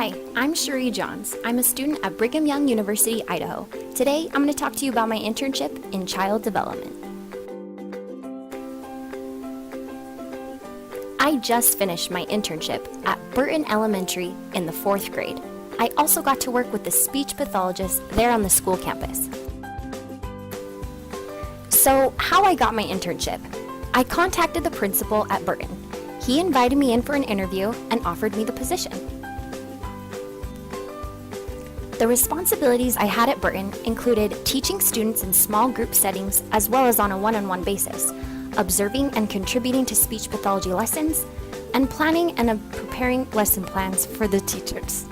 Hi, I'm Cherri Johns. I'm a student at Brigham Young University, Idaho. Today, I'm going to talk to you about my internship in child development. I just finished my internship at Burton Elementary in the 4th grade. I also got to work with the speech pathologist there on the school campus. So, how I got my internship? I contacted the principal at Burton. He invited me in for an interview and offered me the position. The responsibilities I had at Burton included teaching students in small group settings as well as on a one-on-one basis, observing and contributing to speech pathology lessons, and planning and preparing lesson plans for the teachers.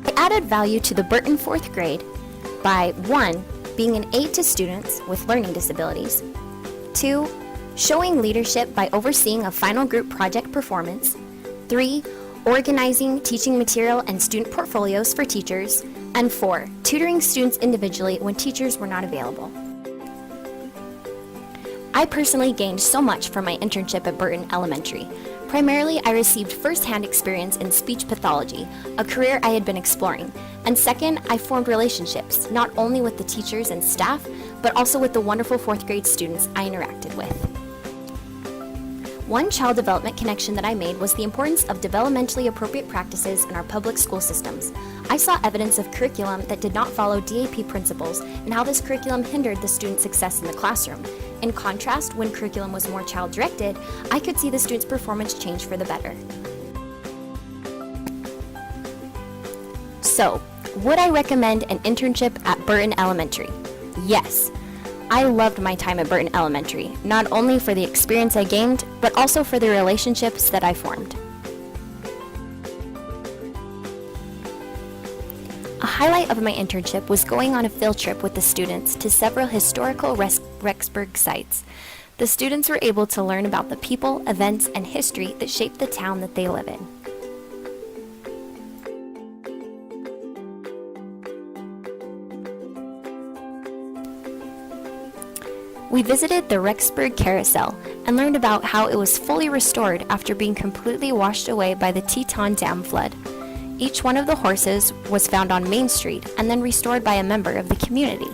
I added value to the Burton 4th grade by 1. Being an aid to students with learning disabilities, 2. Showing leadership by overseeing a final group project performance, 3. Organizing teaching material and student portfolios for teachers, and 4. Tutoring students individually when teachers were not available. I personally gained so much from my internship at Burton Elementary. Primarily, I received first-hand experience in speech pathology, a career I had been exploring. And second, I formed relationships, not only with the teachers and staff, but also with the wonderful 4th grade students I interacted with. One child development connection that I made was the importance of developmentally appropriate practices in our public school systems. I saw evidence of curriculum that did not follow DAP principles and how this curriculum hindered the student's success in the classroom. In contrast, when curriculum was more child-directed, I could see the student's performance change for the better. So, would I recommend an internship at Burton Elementary? Yes. I loved my time at Burton Elementary, not only for the experience I gained, but also for the relationships that I formed. A highlight of my internship was going on a field trip with the students to several historical Rexburg sites. The students were able to learn about the people, events, and history that shaped the town that they live in. We visited the Rexburg Carousel and learned about how it was fully restored after being completely washed away by the Teton Dam flood. Each one of the horses was found on Main Street and then restored by a member of the community.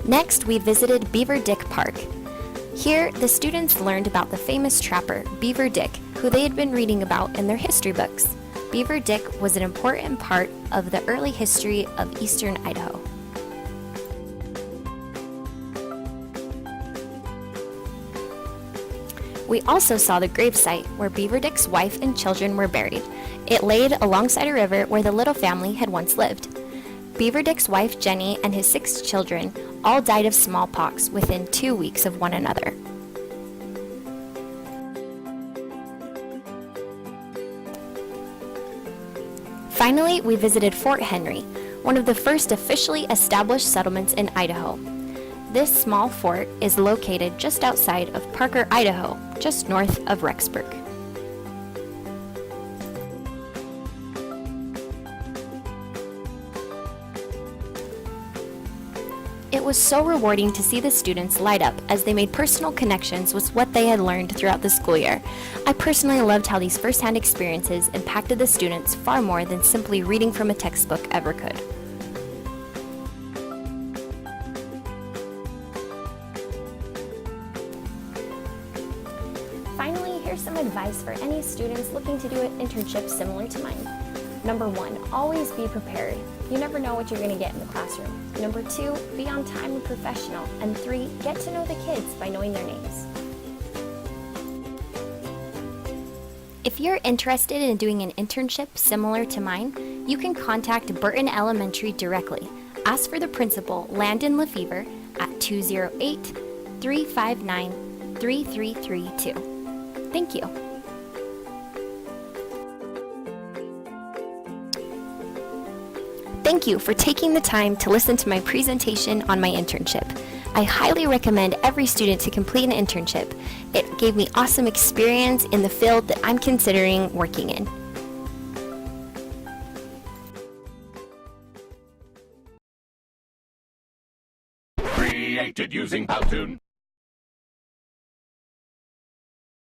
Next, we visited Beaver Dick Park. Here, the students learned about the famous trapper, Beaver Dick, who they had been reading about in their history books. Beaver Dick was an important part of the early history of eastern Idaho. We also saw the gravesite where Beaver Dick's wife and children were buried. It laid alongside a river where the Little family had once lived. Beaver Dick's wife, Jenny, and his 6 children all died of smallpox within 2 weeks of one another. Finally, we visited Fort Henry, one of the first officially established settlements in Idaho. This small fort is located just outside of Parker, Idaho, just north of Rexburg. It was so rewarding to see the students light up as they made personal connections with what they had learned throughout the school year. I personally loved how these first-hand experiences impacted the students far more than simply reading from a textbook ever could. Finally, here's some advice for any students looking to do an internship similar to mine. Number 1, always be prepared. You never know what you're going to get in the classroom. Number 2, be on time and professional. And 3, get to know the kids by knowing their names. If you're interested in doing an internship similar to mine, you can contact Burton Elementary directly. Ask for the principal, Landon Lefevre, at 208-359-3332. Thank you. Thank you for taking the time to listen to my presentation on my internship. I highly recommend every student to complete an internship. It gave me awesome experience in the field that I'm considering working in. Free created using Powtoon.